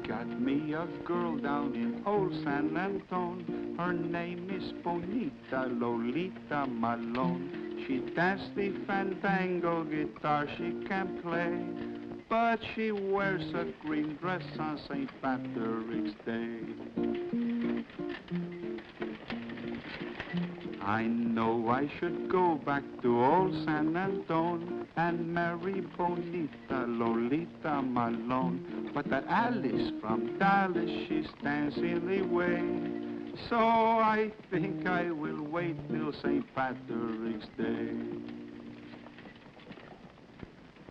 got me a girl down in old San Antone. Her name is Bonita Lolita Malone. She dances the fandango guitar she can play, but she wears a green dress on St. Patrick's Day. I know I should go back to old San Antone and marry Bonita Lolita Malone, but that Alice from Dallas, she stands in the way. So I think I will wait till St. Patrick's Day.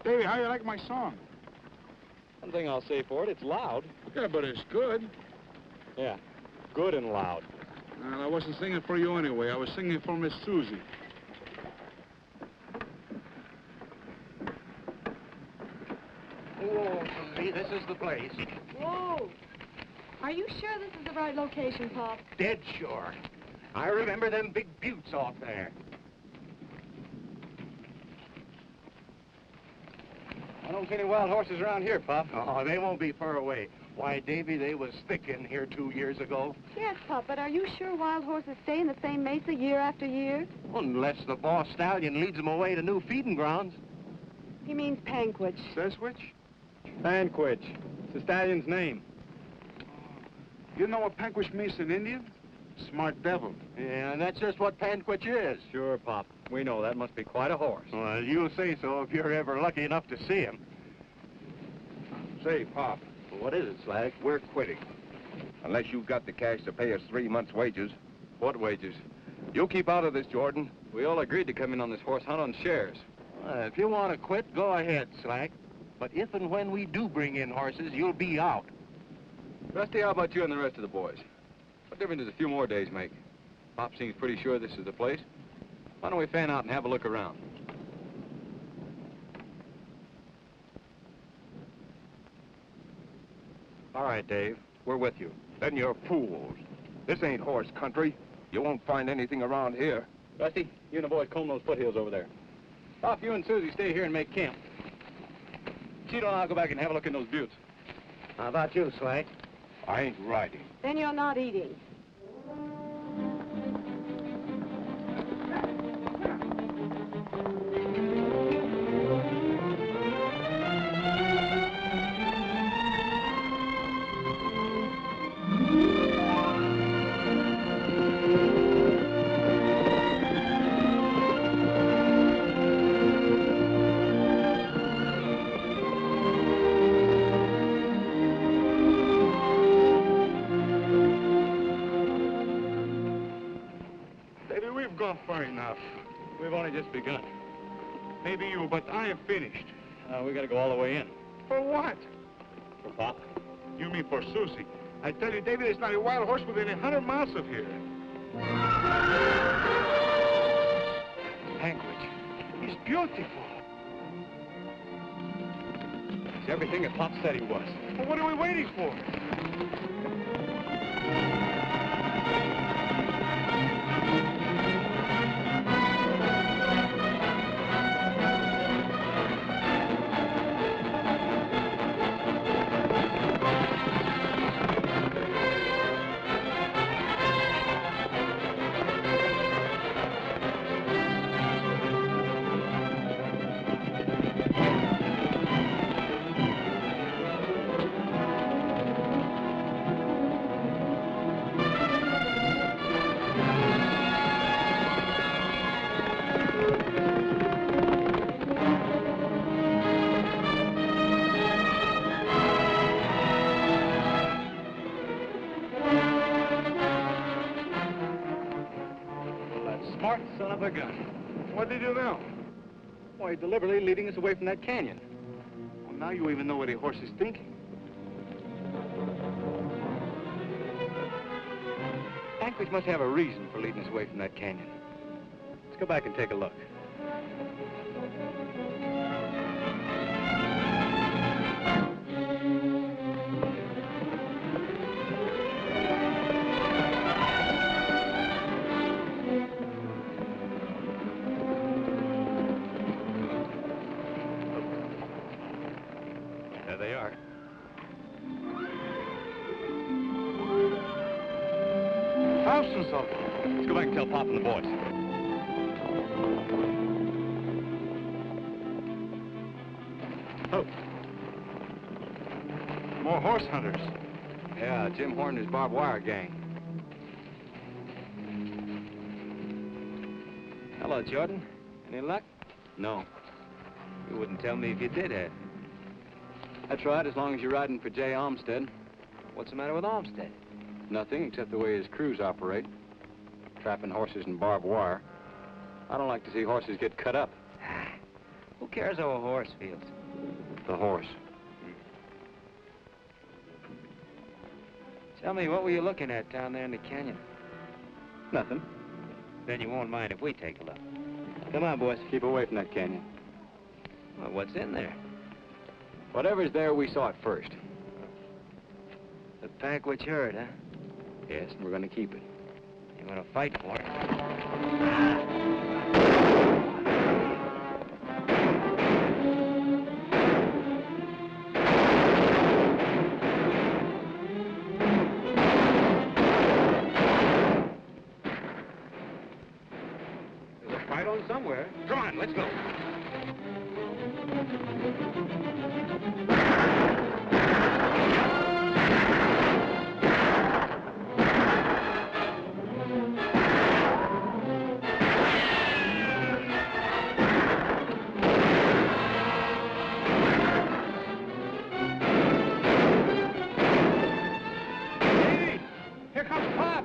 Davey, how you like my song? One thing I'll say for it, it's loud. Yeah, but it's good. Yeah, good and loud. And I wasn't singing for you anyway. I was singing for Miss Susie. Whoa, Susie, this is the place. Whoa. Are you sure this is the right location, Pop? Dead sure. I remember them big buttes off there. I don't see any wild horses around here, Pop. Oh, they won't be far away. Why, Davey, they was thick in here 2 years ago. Yes, Pop, but are you sure wild horses stay in the same mesa year after year? Unless the boss stallion leads them away to new feeding grounds. He means Panquitch. Says which? Panquitch. It's the stallion's name. You know what Panquitch means in Indian? Smart devil. Yeah, and that's just what Panquitch is. Sure, Pop. We know that must be quite a horse. Well, you'll say so if you're ever lucky enough to see him. Say, Pop, What is it, Slag? we're quitting. Unless you've got the cash to pay us 3 months' wages. What wages? You keep out of this, Jordan. We all agreed to come in on this horse hunt on shares. If you want to quit, go ahead, Slack. But if and when we do bring in horses, you'll be out. Rusty, how about you and the rest of the boys? What difference does a few more days make? Pop seems pretty sure this is the place. Why don't we fan out and have a look around? All right, Dave. We're with you. Then you're fools. This ain't horse country. You won't find anything around here. Rusty, you and the boys comb those foothills over there. Pop, you and Susie stay here and make camp. Chito and I'll go back and have a look in those buttes. How about you, Slack? I ain't riding. Then you're not eating. Far enough. We've only just begun. Maybe you, but I am finished. We gotta go all the way in. For what? For Pop. You mean for Susie? I tell you, David, there's not a wild horse within 100 miles of here. Panquitch. He's beautiful. He's everything that Pop said he was. Well, what are we waiting for? Son of a gun. What did you do now? Why, he's deliberately leading us away from that canyon. Well, now you even know what a horse is thinking. Panquitch must have a reason for leading us away from that canyon. Let's go back and take a look. house and so. Let's go back and tell Pop and the boys. Oh. More horse hunters. Yeah, Jim Horn and his barbed wire gang. Hello, Jordan. Any luck? No. You wouldn't tell me if you did have. That's right, as long as you're riding for Jay Olmstead. What's the matter with Olmstead? Nothing, except the way his crews operate. Trapping horses and barbed wire. I don't like to see horses get cut up. Who cares how a horse feels? The horse. Tell me, what were you looking at down there in the canyon? Nothing. Then you won't mind if we take a look. Come on, boys. Keep away from that canyon. Well, what's in there? Whatever's there, we saw it first. The pack which heard, huh? Yes, and we're going to keep it. You want to fight for it? There's a fight on somewhere. Come on, let's go. Here comes Pop!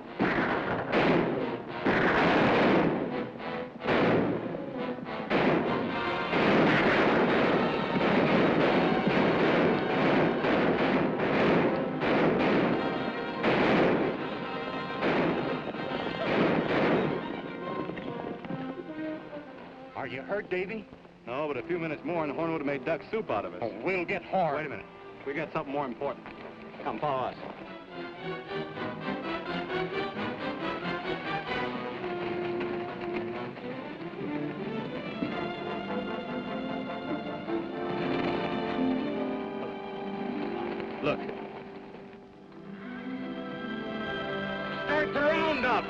Are you hurt, Davey? No, but a few minutes more and Horn would have made duck soup out of us. Oh, we'll get Horn. Wait a minute. We got something more important. Come, follow us. Look. Start the roundup!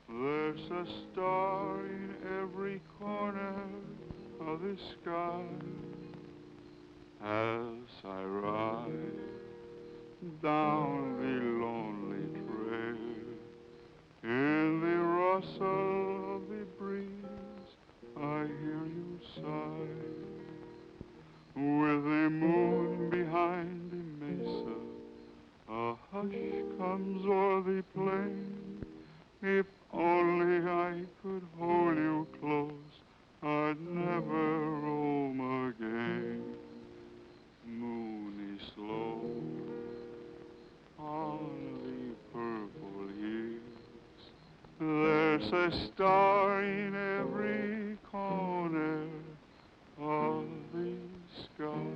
There's a star in every corner of the sky as I ride down the lonely trail. In the rustle of the breeze, I hear you sigh. With the moon behind the mesa, a hush comes o'er the plain. If only I could hold you close, I'd never roam again. Moon is slow on the purple hills. There's a star in every corner of the sky.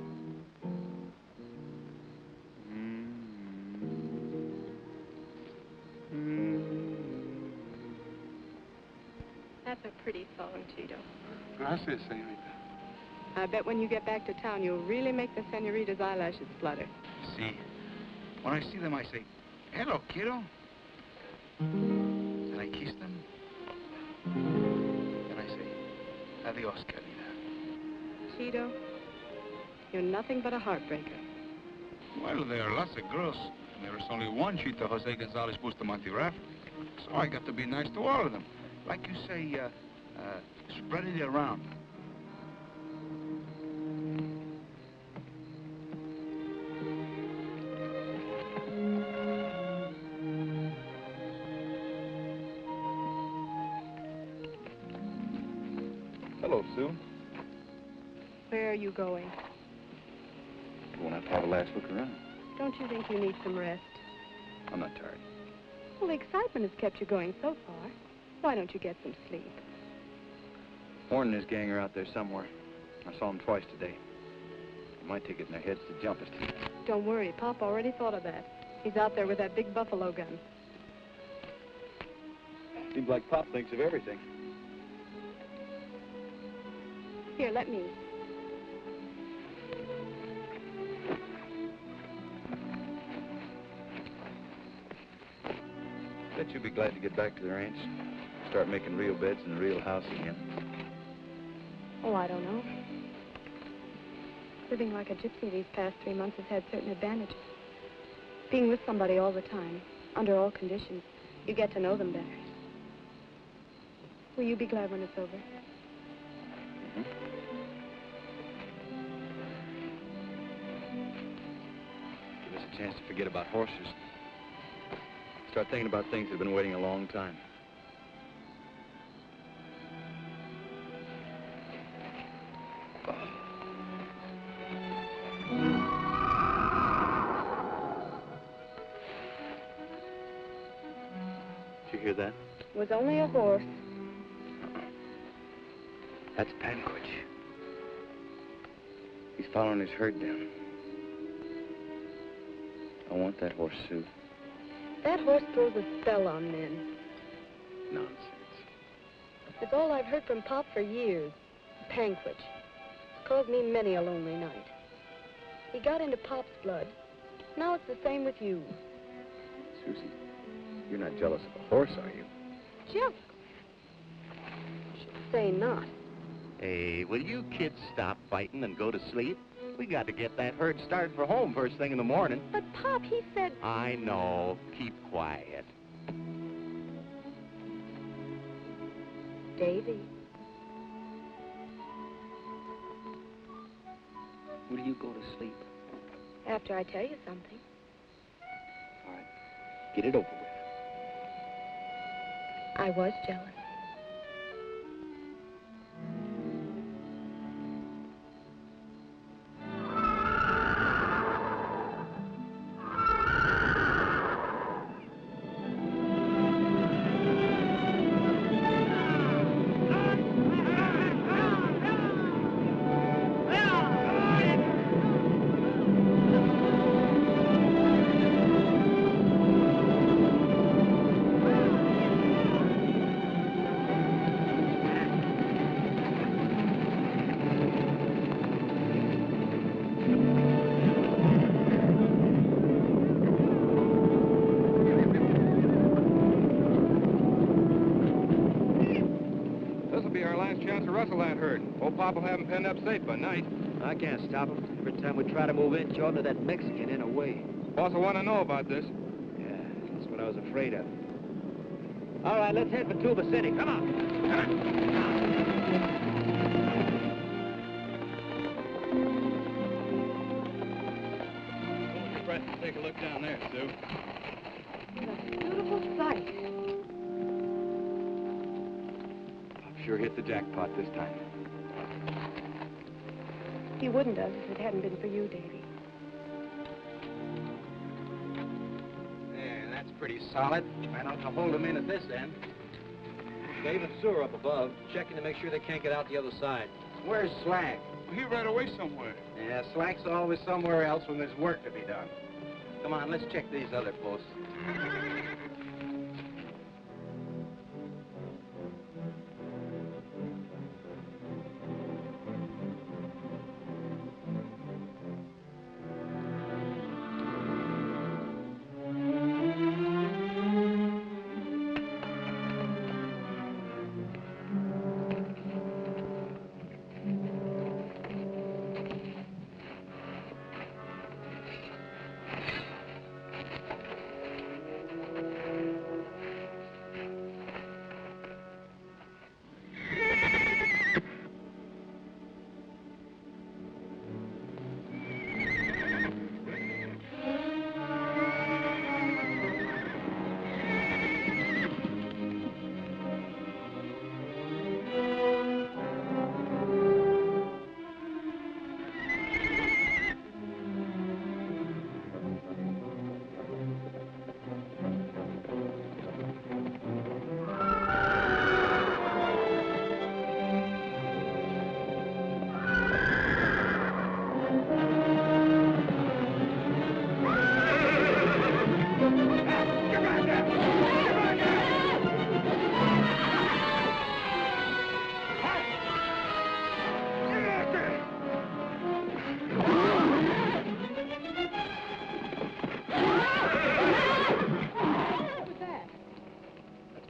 That's a pretty song, Chito. Gracias, señorita. I bet when you get back to town, you'll really make the senorita's eyelashes flutter. See, when I see them, I say, hello, kiddo. And I kiss them. And I say, adios, querida. Chito, you're nothing but a heartbreaker. Well, there are lots of girls. There is only one Chito Jose Gonzalez Bustamante Raff. So I got to be nice to all of them. Like you say, spread it around. Hello, Sue. Where are you going? You won't have to have a last look around. Don't you think you need some rest? I'm not tired. Well, the excitement has kept you going so far. Why don't you get some sleep? Horn and his gang are out there somewhere. I saw them twice today. They might take it in their heads to jump us. Don't worry, Pop already thought of that. He's out there with that big buffalo gun. Seems like Pop thinks of everything. Here, let me. Bet you'll be glad to get back to the ranch. Start making real beds in the real house again. Oh, I don't know. Living like a gypsy these past 3 months has had certain advantages. Being with somebody all the time, under all conditions, you get to know them better. Will you be glad when it's over? Mm-hmm. Give us a chance to forget about horses. Start thinking about things that have been waiting a long time. Did you hear that? It was only a horse. That's Pancho. He's following his herd down. I want that horse, Sue. That horse throws a spell on men. Nonsense. It's all I've heard from Pop for years. Panquitch. It's caused me many a lonely night. He got into Pop's blood. Now it's the same with you. Susie, you're not jealous of a horse, are you? Jealous? Should say not. Hey, will you kids stop fighting and go to sleep? We got to get that herd started for home first thing in the morning. But Pop, he said... I know. Keep quiet. Davey. Will you go to sleep? After I tell you something. All right. Get it over with. I was jealous. Pop will have him penned up safe by night. I can't stop him. Every time we try to move in, Jordan, that Mexican in a way. Boss will want to know about this. Yeah, that's what I was afraid of. All right, let's head for Tuba City. Come on. Come on. Hold your breath and take a look down there, Sue. What a beautiful sight. Pop sure hit the jackpot this time. He wouldn't have if it hadn't been for you, Davey. There, that's pretty solid. I don't know to hold them in at this end. Dave and Sue are up above, checking to make sure they can't get out the other side. Where's Slack? He ran away somewhere. Yeah, Slack's always somewhere else when there's work to be done. Come on, let's check these other posts.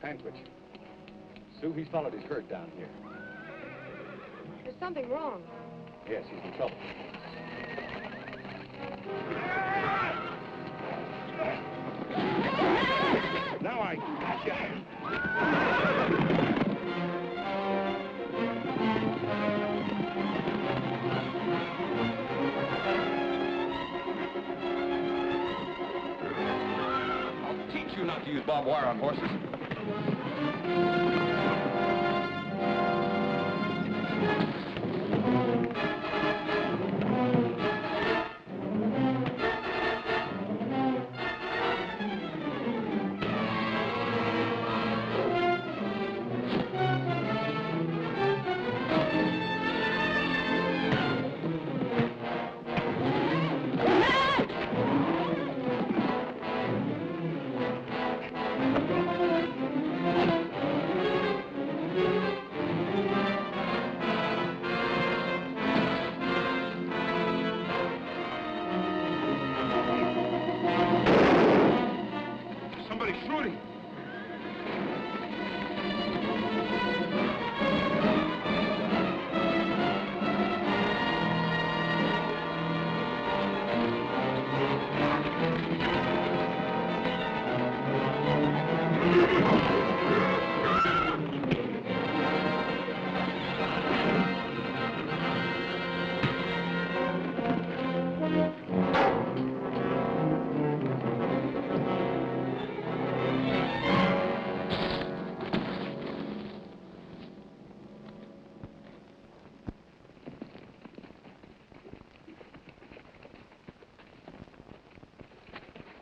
Pancho. Sue, he's followed his herd down here. There's something wrong. Yes, he's in trouble. Now I gotcha. I'll teach you not to use barbed wire on horses.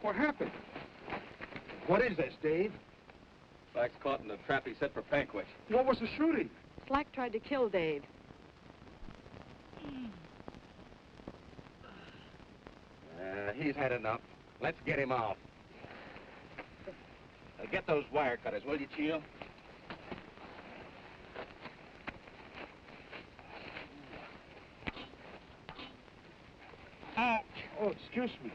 What happened? What is this, Dave? Slack's caught in the trap he set for Pancho. What was the shooting? Slack tried to kill Dave. He's had enough. Let's get him off. Get those wire cutters, will you, Chito? Ouch! Oh, excuse me.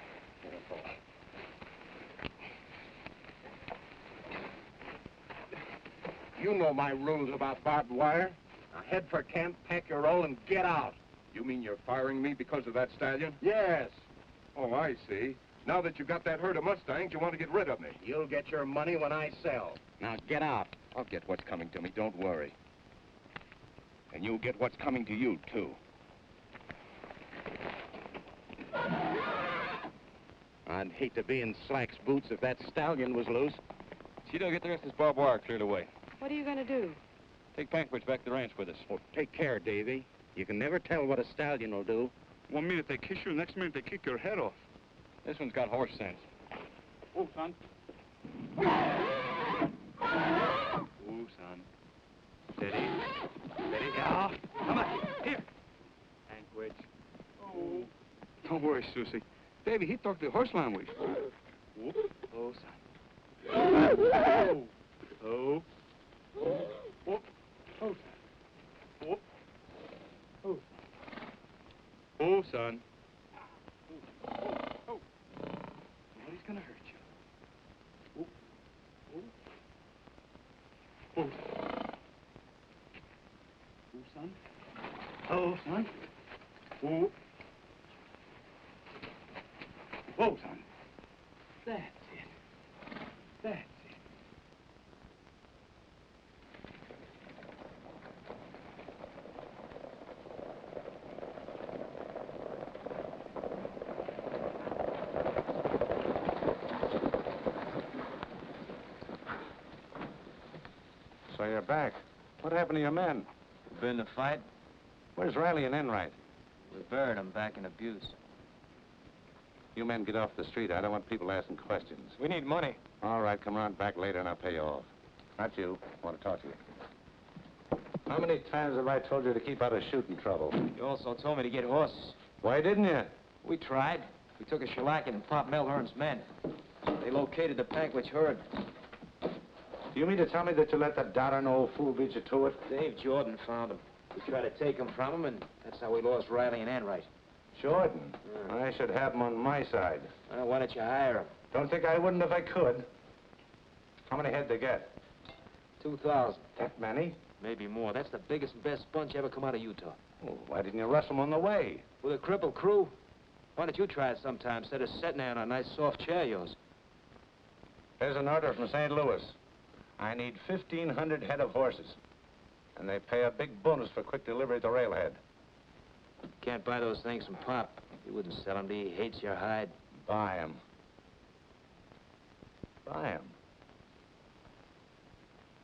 You know my rules about barbed wire. Now head for camp, pack your roll, and get out. You mean you're firing me because of that stallion? Yes. Oh, I see. Now that you've got that herd of Mustangs, you want to get rid of me. You'll get your money when I sell. Now get out. I'll get what's coming to me, don't worry. And you'll get what's coming to you, too. I'd hate to be in Slack's boots if that stallion was loose. Chito, get the rest of this barbed wire cleared away. What are you going to do? Take Pancho back to the ranch with us. Oh, take care, Davey. You can never tell what a stallion will do. 1 minute they kiss you, next minute they kick your head off. This one's got horse sense. Oh, son. Oh, son. Steady. Steady. Yeah. Come on. Here. Pancho. Oh. Don't worry, Susie. Davey, he talked the horse language. Whoop. Oh, son. Oh. Oh. Whoop. Oh, Whoop. Oh. Oh, son. oh. Nobody's gonna hurt you. Oh. Oh, son. Oh, son. Oh. Oh, son. That's it. That's it. So you're back. What happened to your men? Been the fight? Where's Riley and Enright? We buried them back in Abuse. You men get off the street. I don't want people asking questions. We need money. All right, come around back later and I'll pay you off. Not you. I want to talk to you. How many times have I told you to keep out of shooting trouble? You also told me to get horses. Why didn't you? We tried. We took a shellacking and popped Melburn's men. They located the Pancho herd. Do you mean to tell me that you let that doddering old fool beat you to it? Dave Jordan found them. We tried to take them from him, and that's how we lost Riley and Enright. Jordan? I should have him on my side. Well, why don't you hire him? Don't think I wouldn't if I could. How many head they get? 2,000. That many? Maybe more. That's the biggest and best bunch ever come out of Utah. Oh, why didn't you rustle them on the way? With a crippled crew? Why don't you try it sometime instead of sitting there on a nice soft chair of yours? There's an order from St. Louis. I need 1,500 head of horses. And they pay a big bonus for quick delivery at the railhead. Can't buy those things from Pop. He wouldn't sell them to you. He hates your hide. Buy 'em. Buy 'em.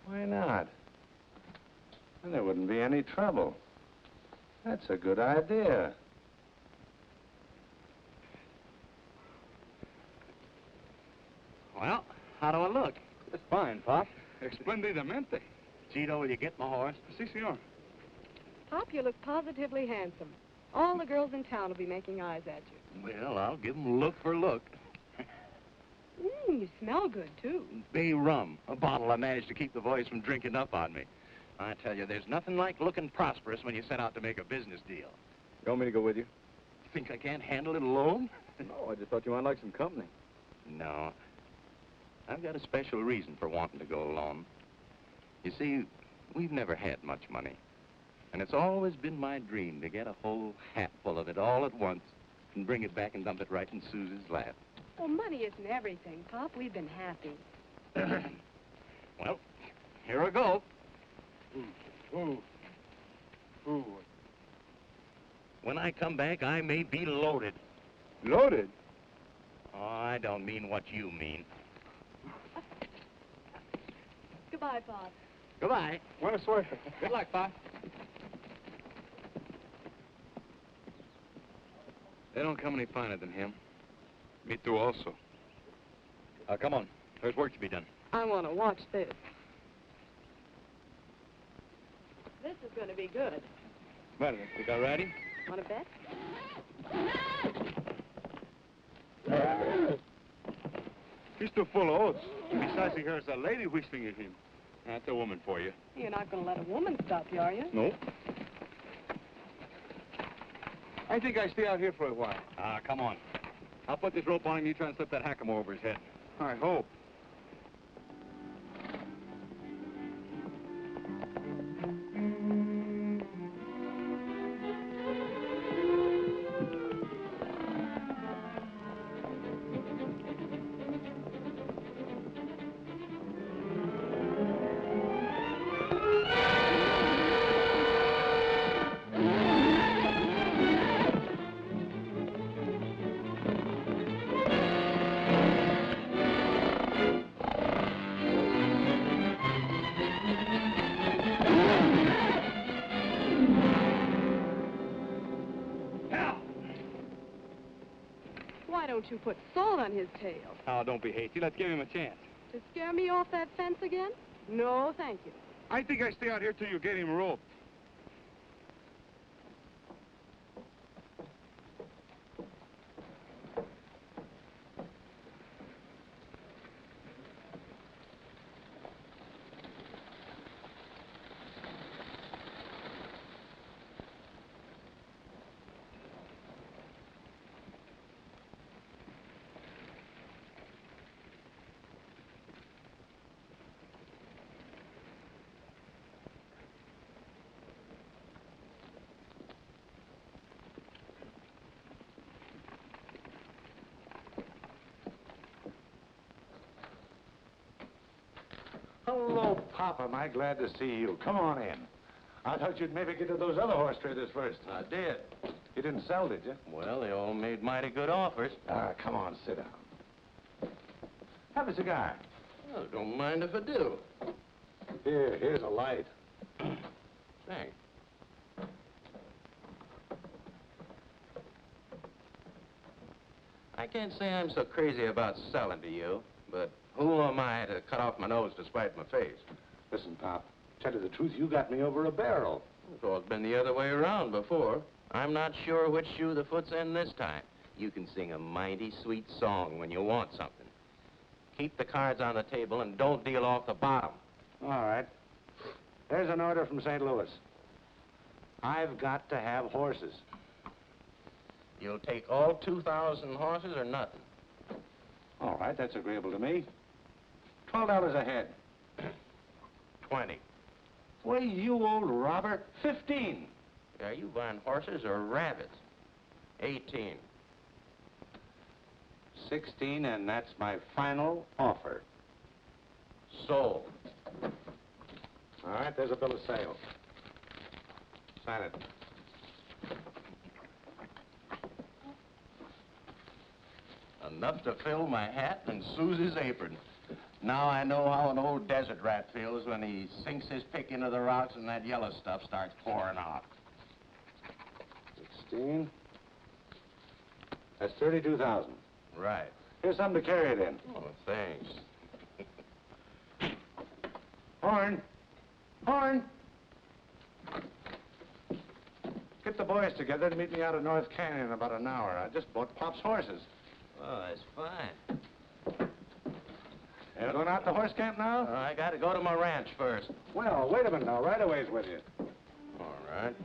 Why not? Then there wouldn't be any trouble. That's a good idea. Well, how do I look? It's fine, Pop. Esplendidamente. Chito, will you get my horse? Si, senor. Pop, you look positively handsome. All the girls in town will be making eyes at you. Well, I'll give 'em look for look. You smell good, too. Bay rum, a bottle I managed to keep the boys from drinking up on me. I tell you, there's nothing like looking prosperous when you set out to make a business deal. You want me to go with you? Think I can't handle it alone? No, I just thought you might like some company. No. I've got a special reason for wanting to go alone. You see, we've never had much money. And it's always been my dream to get a whole hatful of it all at once and bring it back and dump it right in Susie's lap. Well, money isn't everything, Pop. We've been happy. Well, here I go. When I come back, I may be loaded. Loaded? Oh, I don't mean what you mean. Goodbye, Pop. Goodbye. Buena suerte. Good luck, Pop. They don't come any finer than him. Me too, also. Come on. There's work to be done. I want to watch this. This is going to be good. Well, you got ready? Want to bet? He's too full of oats. Besides, he hears a lady whistling at him. That's a woman for you. You're not going to let a woman stop you, are you? No. I think I stay out here for a while. Come on. I'll put this rope on him. You try and slip that hackamore over his head. I hope. Why don't you put salt on his tail? Oh, don't be hasty. Let's give him a chance. To scare me off that fence again? No, thank you. I think I stay out here till you get him roped. Hello, Pop. Am I glad to see you. Come on in. I thought you'd maybe get to those other horse traders first. I did. You didn't sell, did you? Well, they all made mighty good offers. Come on, sit down. Have a cigar. Well, don't mind if I do. Here's a light. Thanks. I can't say I'm so crazy about selling to you, but who am I to cut off my nose to spite my face? Listen, Pop, tell you the truth, you got me over a barrel. It's always been the other way around before. I'm not sure which shoe the foot's in this time. You can sing a mighty sweet song when you want something. Keep the cards on the table and don't deal off the bottom. All right. There's an order from St. Louis. I've got to have horses. You'll take all 2,000 horses or nothing. All right, that's agreeable to me. $12 a head. 20. Well, you old robber. 15. Are you buying horses or rabbits? 18. 16, and that's my final offer. Sold. All right, there's a bill of sale. Sign it. Enough to fill my hat and Susie's apron. Now I know how an old desert rat feels when he sinks his pick into the rocks and that yellow stuff starts pouring out. 16. That's 32,000. Right. Here's something to carry it in. Oh, thanks. Horn! Horn! Get the boys together and meet me out of North Canyon in about an hour. I just bought Pop's horses. Oh, that's fine. You going out to horse camp now? I gotta go to my ranch first. Well, wait a minute now. Right away's with you. All right.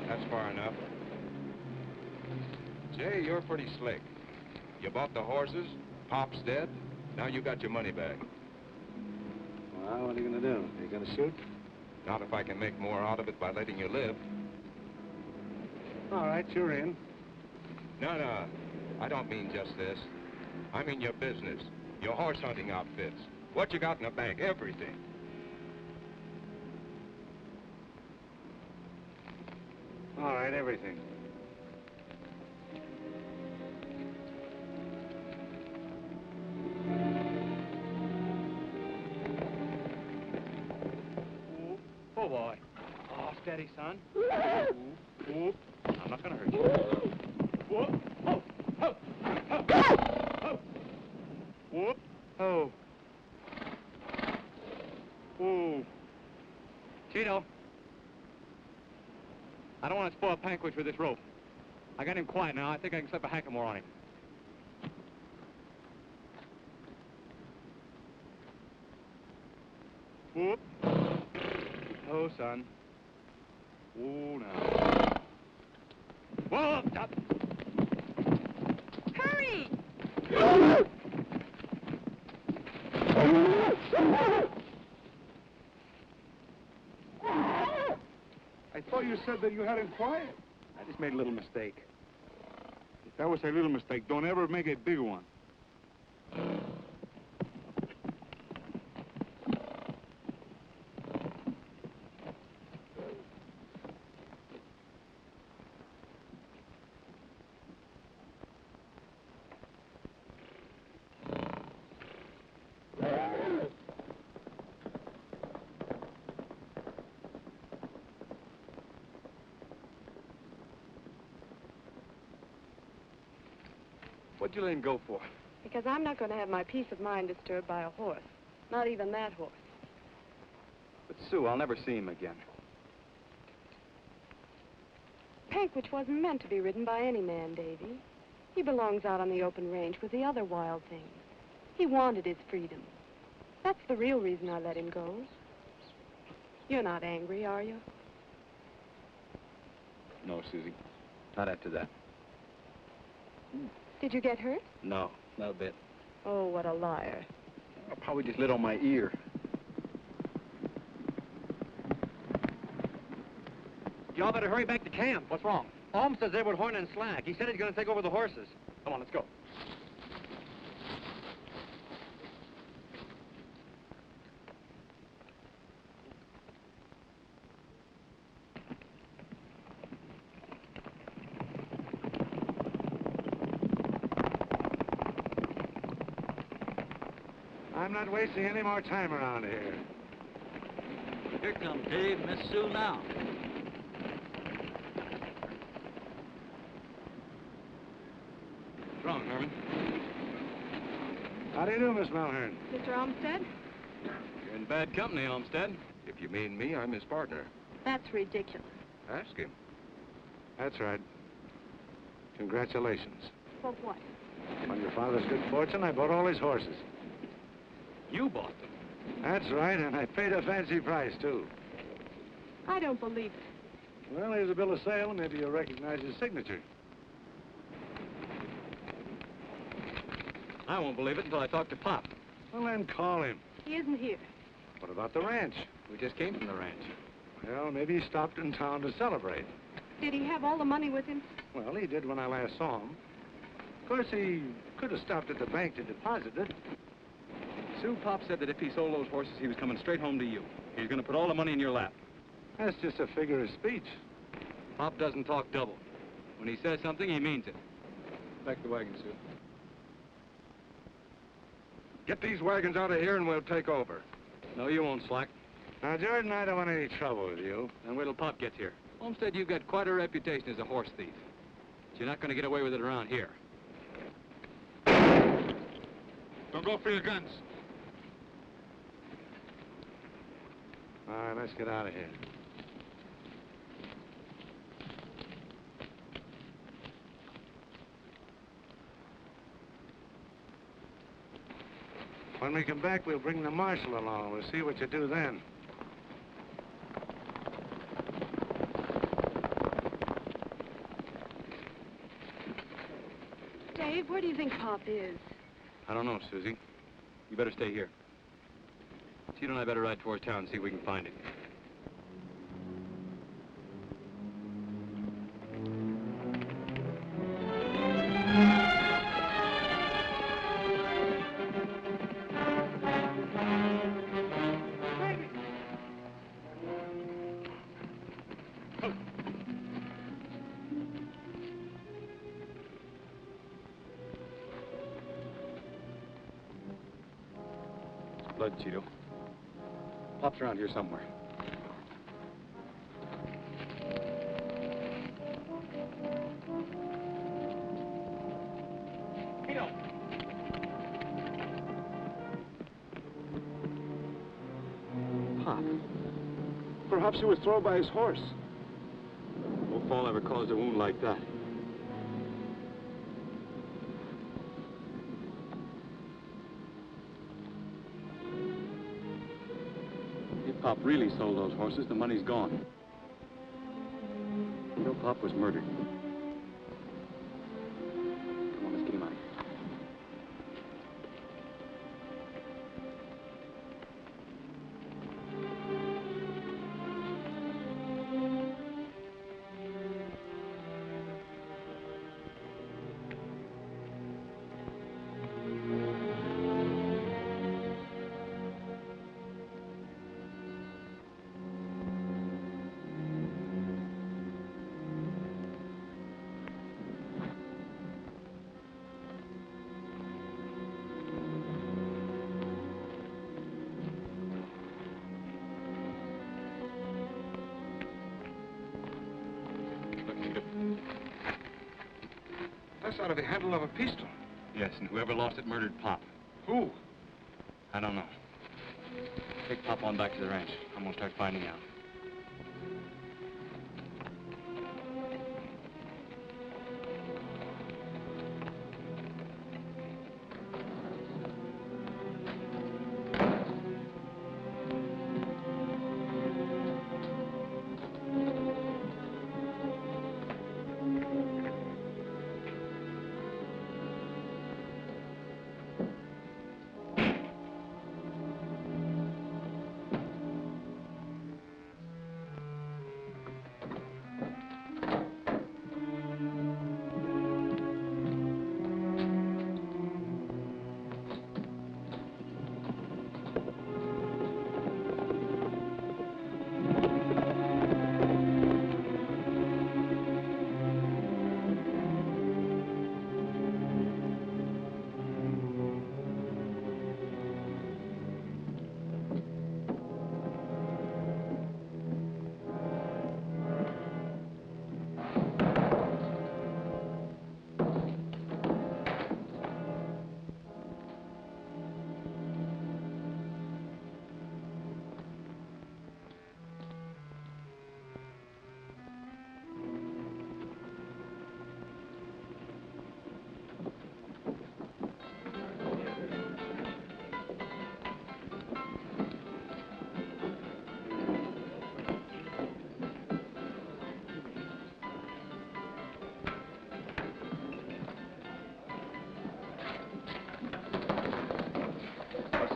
That's far enough. Jay, you're pretty slick. You bought the horses, Pop's dead, now you got your money back. Well, what are you going to do? Are you going to shoot? Not if I can make more out of it by letting you live. All right, you're in. No, I don't mean just this. I mean your business, your horse hunting outfits, what you got in the bank, everything. All right, everything. Oh, boy. Oh, steady, son. Whoop. I'm not gonna hurt you. Whoop. Oh. Oh. Oh. Whoop. Oh. Ooh. Chito. I don't want to spoil Pankwitch with this rope. I got him quiet now. I think I can slip a hackamore on him. Whoop. Oh, son. Oh, now. Whoa, stop. Hurry! I thought you said that you had him quiet. I just made a little mistake. If that was a little mistake, don't ever make a big one. What'd you let him go for? Because I'm not going to have my peace of mind disturbed by a horse. Not even that horse. But, Sue, I'll never see him again. Pankwitch wasn't meant to be ridden by any man, Davey. He belongs out on the open range with the other wild things. He wanted his freedom. That's the real reason I let him go. You're not angry, are you? No, Susie. Not after that. Did you get hurt? No, not a bit. Oh, what a liar. I probably just lit on my ear. Y'all better hurry back to camp. What's wrong? Olmstead's there with Horn and Slack. He said he's going to take over the horses. Come on, let's go. I'm not wasting any more time around here. Here comes Dave, Miss Sue now. What's wrong, Herman? How do you do, Miss Melburn? Mr. Olmstead? You're in bad company, Olmstead. If you mean me, I'm his partner. That's ridiculous. Ask him. That's right. Congratulations. For what? On your father's good fortune, I bought all his horses. You bought them. That's right, and I paid a fancy price, too. I don't believe it. Well, here's a bill of sale, and maybe you'll recognize his signature. I won't believe it until I talk to Pop. Well, then call him. He isn't here. What about the ranch? We just came from the ranch. Well, maybe he stopped in town to celebrate. Did he have all the money with him? Well, he did when I last saw him. Of course, he could have stopped at the bank to deposit it. Sue, Pop said that if he sold those horses, he was coming straight home to you. He's going to put all the money in your lap. That's just a figure of speech. Pop doesn't talk double. When he says something, he means it. Back the wagon, Sue. Get these wagons out of here and we'll take over. No, you won't, Slack. Now, Jordan, I don't want any trouble with you. And wait till Pop gets here. Olmstead, you've got quite a reputation as a horse thief. But you're not going to get away with it around here. Don't go for your guns. All right, let's get out of here. When we come back, we'll bring the Marshal along. We'll see what you do then. Dave, where do you think Pop is? I don't know, Susie. You better stay here. Chito and I better ride towards town and see if we can find him. Blood, Chito. Pop's around here somewhere. Chito! Pop. Perhaps he was thrown by his horse. No fall ever caused a wound like that. If Pop really sold those horses, the money's gone. You know, Pop was murdered. Come on, let's get him out of here. That's out of the handle of a pistol. Yes, and whoever lost it murdered Pop. Who? I don't know. Take Pop on back to the ranch. I'm gonna start finding out.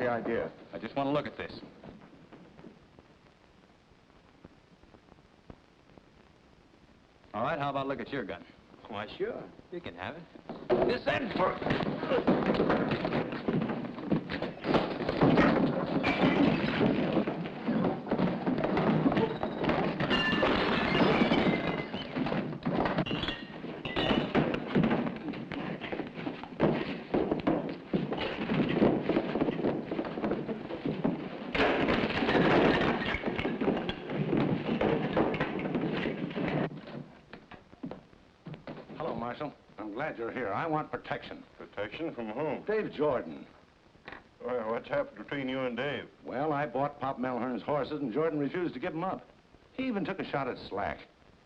the idea? I just want to look at this. All right, how about look at your gun? Why, sure. You can have it. This end for... Hello, Marshal. I'm glad you're here. I want protection. Protection from whom? Dave Jordan. Well, what's happened between you and Dave? Well, I bought Pop Melhern's horses, and Jordan refused to give them up. He even took a shot at Slack.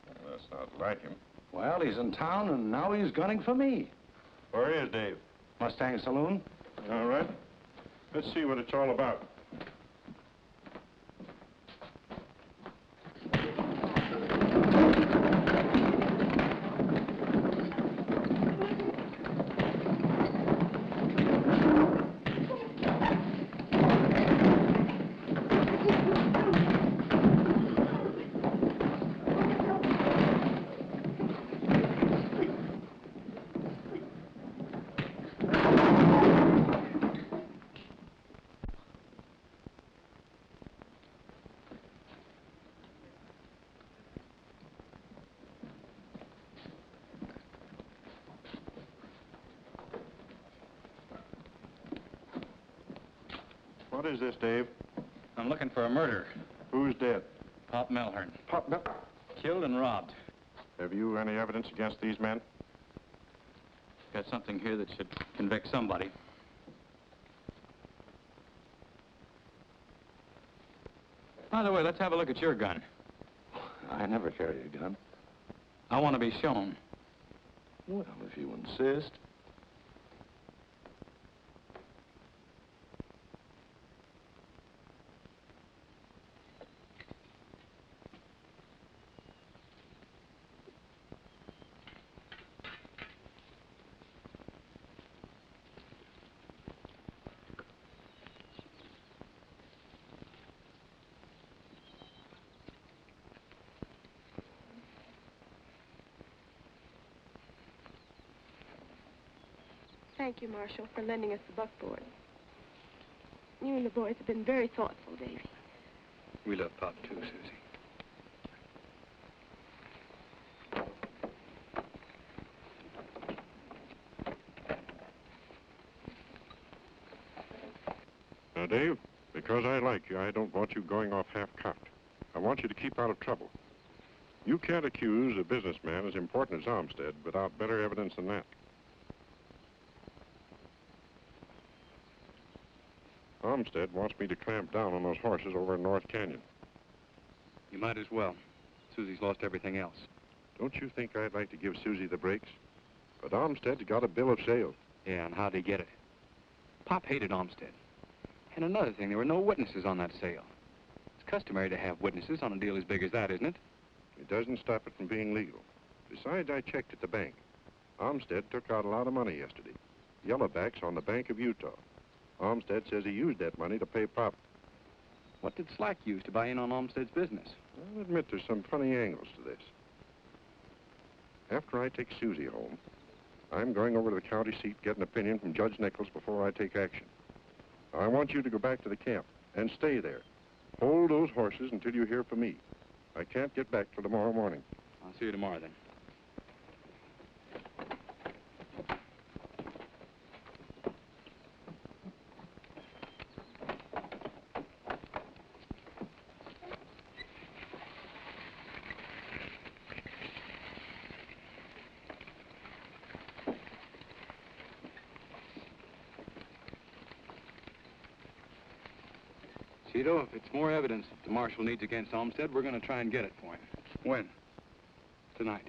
Well, that's not like him. Well, he's in town, and now he's gunning for me. Where is Dave? Mustang Saloon. All right. Let's see what it's all about. What is this, Dave? I'm looking for a murder. Who's dead? Pop Melhern. Pop Mel... Killed and robbed. Have you any evidence against these men? Got something here that should convict somebody. By the way, let's have a look at your gun. I never carry a gun. I want to be shown. Well, if you insist. Thank you, Marshal, for lending us the buckboard. You and the boys have been very thoughtful, Davey. We love Pop, too, Susie. Now, Dave, because I like you, I don't want you going off half-cocked. I want you to keep out of trouble. You can't accuse a businessman as important as Olmstead without better evidence than that. Olmstead wants me to clamp down on those horses over in North Canyon. You might as well. Susie's lost everything else. Don't you think I'd like to give Susie the breaks? But Olmstead's got a bill of sale. Yeah, and how'd he get it? Pop hated Olmstead. And another thing, there were no witnesses on that sale. It's customary to have witnesses on a deal as big as that, isn't it? It doesn't stop it from being legal. Besides, I checked at the bank. Olmstead took out a lot of money yesterday. Yellowbacks on the Bank of Utah. Olmstead says he used that money to pay Pop. What did Slack use to buy in on Olmstead's business? I'll admit there's some funny angles to this. After I take Susie home, I'm going over to the county seat, get an opinion from Judge Nichols before I take action. I want you to go back to the camp and stay there. Hold those horses until you hear from me. I can't get back till tomorrow morning. I'll see you tomorrow, then. Chito, if it's more evidence that the Marshal needs against Olmstead, we're going to try and get it for him. When? Tonight.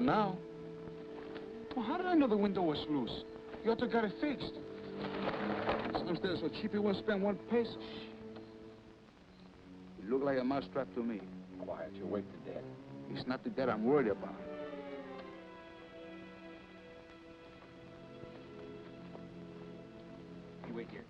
Not now. Well, how did I know the window was loose? You ought to have got it fixed. It's so cheap you won't spend 1 peso. You look like a mousetrap to me. Quiet, you'll wake the dead. It's not the dead I'm worried about. You wait here.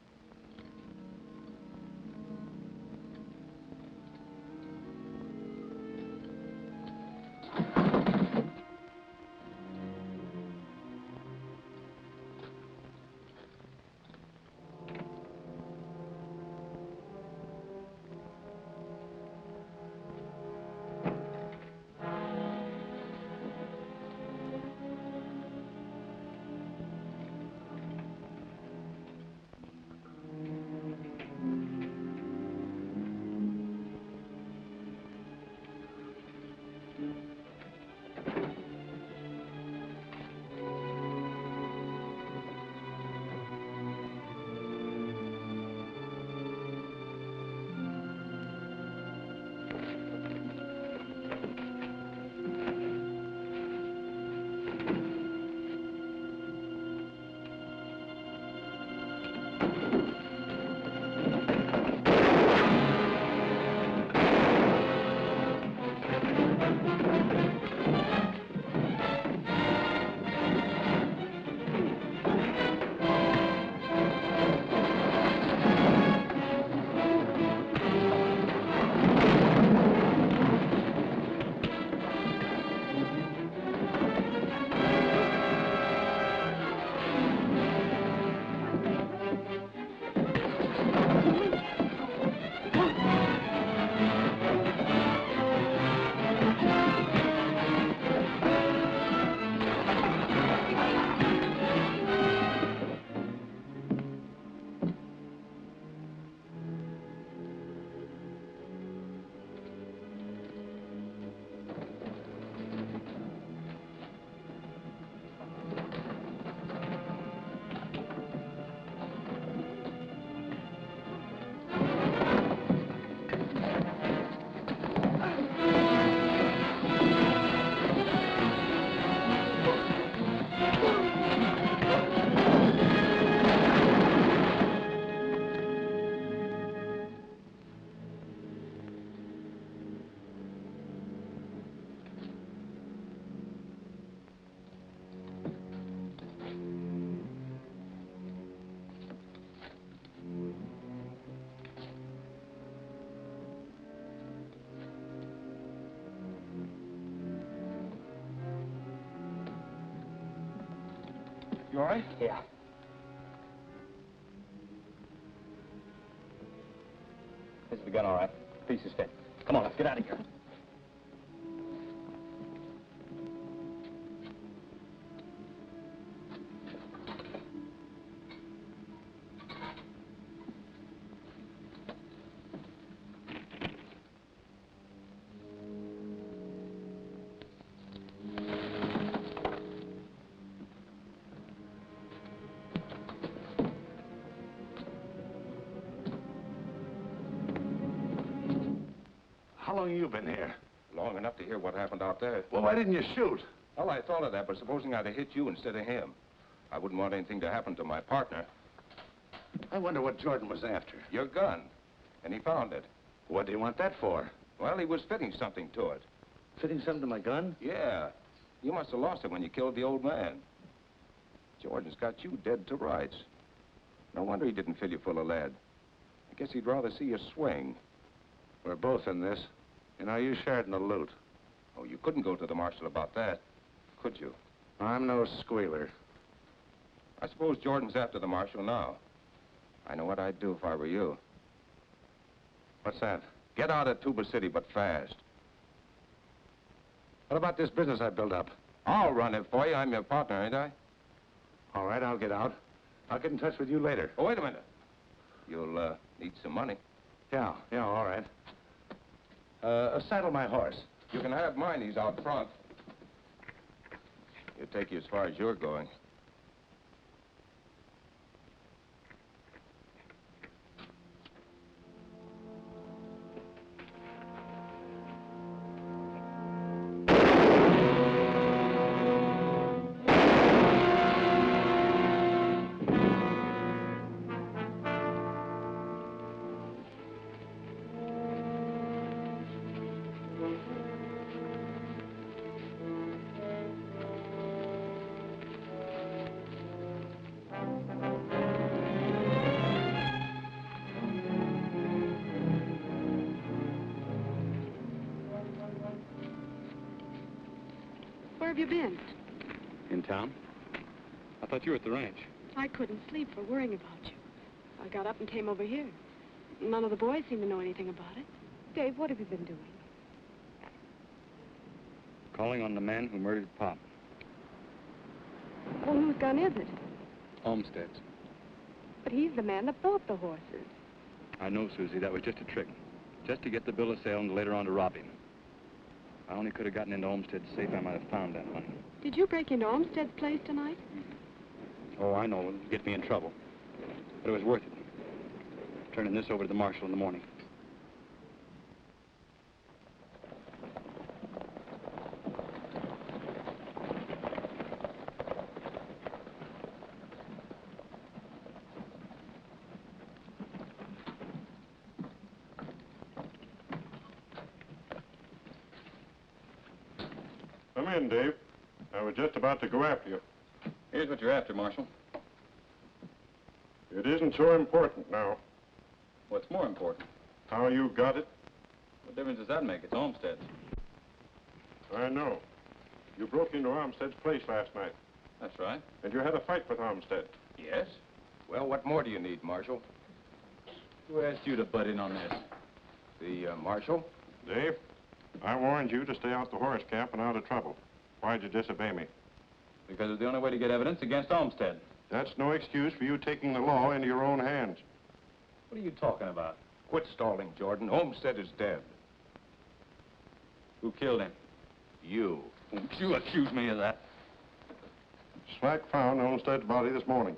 You all right? Yeah. This is the gun, all right. Pieces fit. Come on, let's get out of here. How long have you been here? Long enough to hear what happened out there. Well, why didn't you shoot? Well, I thought of that, but supposing I'd have hit you instead of him. I wouldn't want anything to happen to my partner. I wonder what Jordan was after. Your gun. And he found it. What do you want that for? Well, he was fitting something to it. Fitting something to my gun? Yeah. You must have lost it when you killed the old man. Jordan's got you dead to rights. No wonder he didn't fill you full of lead. I guess he'd rather see you swing. We're both in this. You know, you shared in the loot. Oh, you couldn't go to the Marshal about that, could you? I'm no squealer. I suppose Jordan's after the Marshal now. I know what I'd do if I were you. What's that? Get out of Tuba City, but fast. What about this business I built up? I'll run it for you. I'm your partner, ain't I? All right, I'll get out. I'll get in touch with you later. Oh, wait a minute. You'll, need some money. Yeah, all right. Saddle my horse. You can have mine. He's out front. He'll take you as far as you're going. have you been? In town? I thought you were at the ranch. I couldn't sleep for worrying about you. I got up and came over here. None of the boys seem to know anything about it. Dave, what have you been doing? Calling on the man who murdered Pop. Well, whose gun is it? Olmstead's. But he's the man that bought the horses. I know, Susie. That was just a trick. Just to get the bill of sale and later on to rob him. If I only could have gotten into Olmstead's safe, I might have found that money. Did you break into Olmstead's place tonight? Oh, I know. It'll get me in trouble. But it was worth it. Turning this over to the Marshal in the morning. Come in, Dave. I was just about to go after you. Here's what you're after, Marshal. It isn't so important now. What's more important? How you got it? What difference does that make? It's Olmstead's. I know. You broke into Olmstead's place last night. That's right. And you had a fight with Olmstead. Yes? Well, what more do you need, Marshal? Who asked you to butt in on this? The, Marshal? Dave, I warned you to stay out the horse camp and out of trouble. Why'd you disobey me? Because it's the only way to get evidence against Olmstead. That's no excuse for you taking the law into your own hands. What are you talking about? Quit stalling, Jordan. Olmstead is dead. Who killed him? You. Don't you accuse me of that. Slack found Olmstead's body this morning.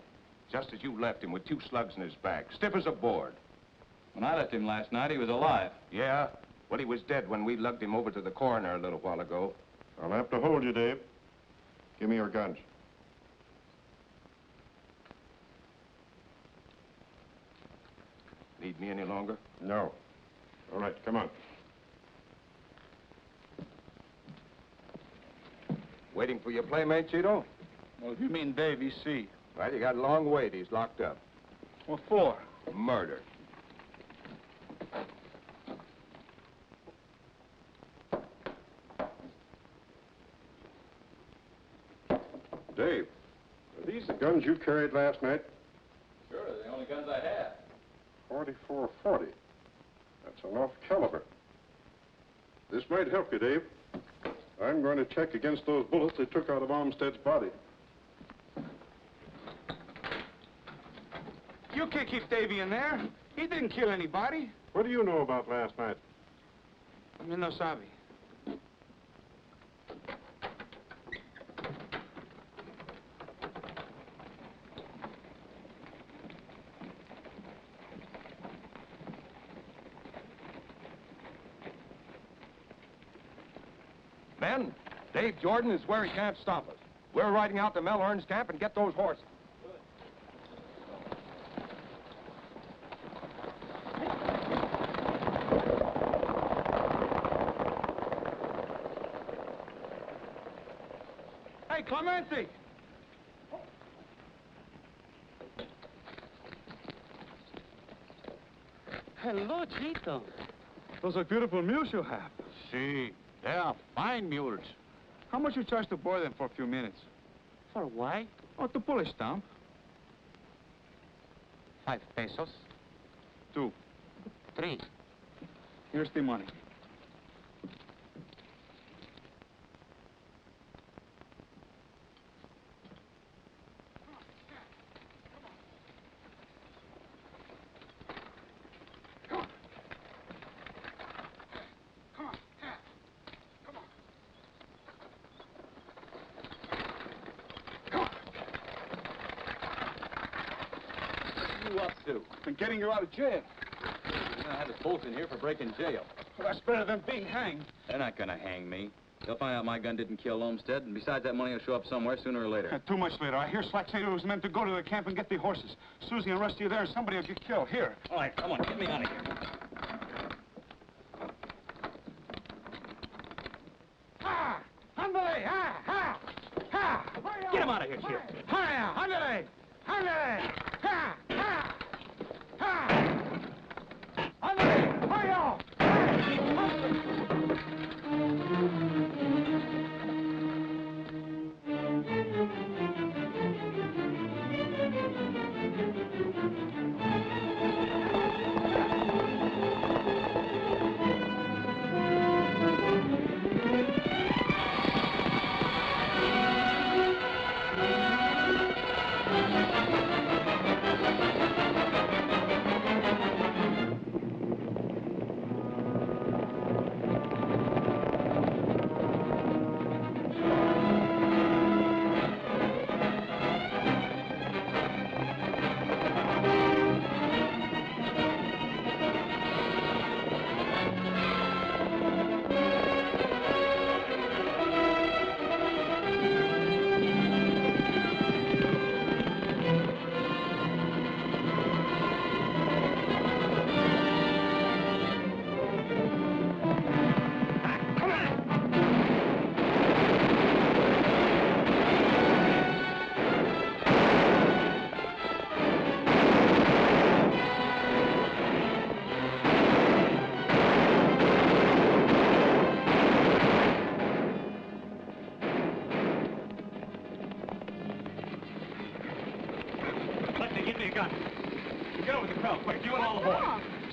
Just as you left him with 2 slugs in his back, stiff as a board. When I left him last night, he was alive. Yeah? Well, he was dead when we lugged him over to the coroner a little while ago. I'll have to hold you, Dave. Give me your guns. Need me any longer? No. All right, come on. Waiting for your playmate, Chito? Well, if you mean Davey, see. Well, you got a long wait. He's locked up. What for? Murder. Dave, are these the guns you carried last night? Sure, they're the only guns I have. 44-40. That's enough caliber. This might help you, Dave. I'm going to check against those bullets they took out of Olmstead's body. You can't keep Davey in there. He didn't kill anybody. What do you know about last night? I no sabe. Men, Dave Jordan is where he can't stop us. We're riding out to Melburn's camp and get those horses. Hey, Clemente! Hello, Chito. Those are beautiful mules you have. See, they are fine mules. How much you charge to board them for a few minutes? For why? Oh, to pull a stump. 5 pesos. 2. 3. Here's the money. And getting you out of jail. You're gonna have us both in here for breaking jail. Well, that's better than being hanged. They're not gonna hang me. They'll find out my gun didn't kill Olmstead, and besides, that money will show up somewhere sooner or later. Too much later. I hear Slack say to his men to go to the camp and get the horses. Susie and Rusty are there, and somebody will get killed. Here. All right, come on, get me out of here. Ha! Andale! Ha! Ha! Ha! Get him out of here, Chito. Hiya! Andale! Andale! Ha! Ha! Ha! Andale! Hiya!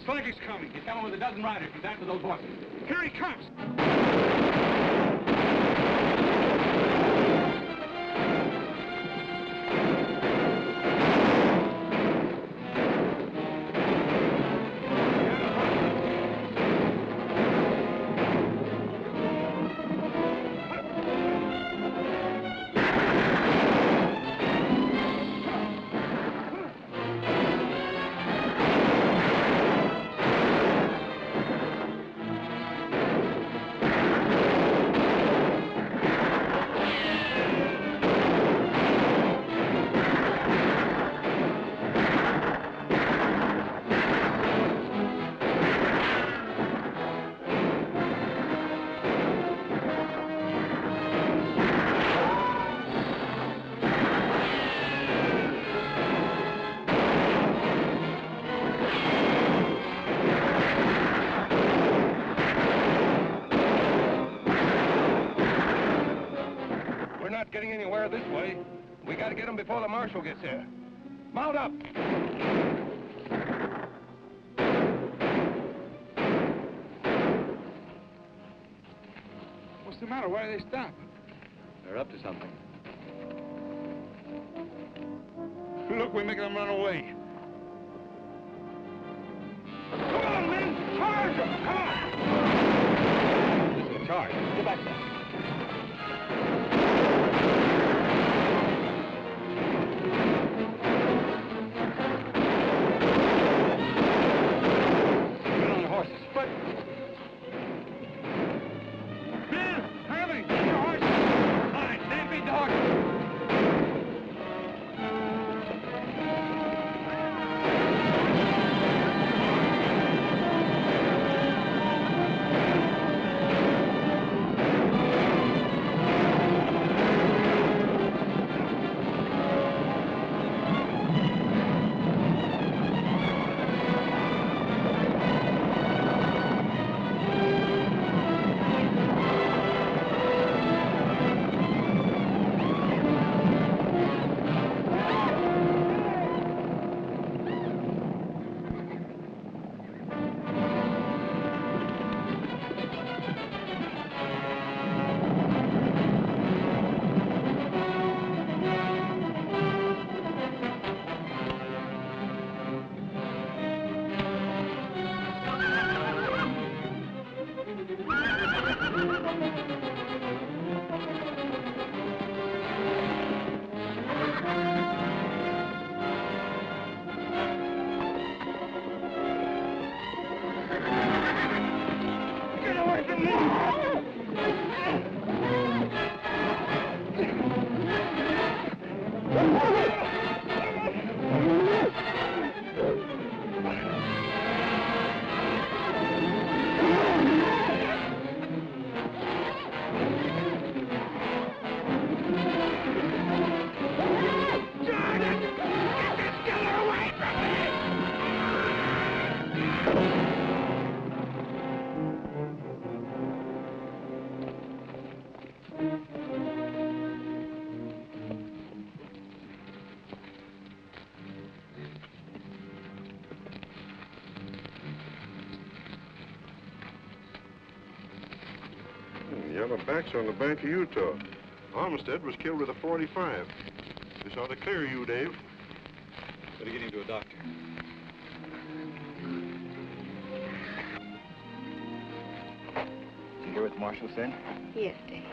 Slag is coming. He's coming with a dozen riders. He's after those horses. Here he comes. Getting anywhere this way. We gotta get him before the marshal gets here. Mount up! What's the matter? Why do they stop? They're up to something. Look, we're making them run away. Come on, men! Charge them! Come on! This is a charge. Get back there. Yellowbacks on the bank of Utah. Olmstead was killed with a .45. This ought to clear you, Dave. Better get him to a doctor. You hear what the marshal said? Yes, Dave.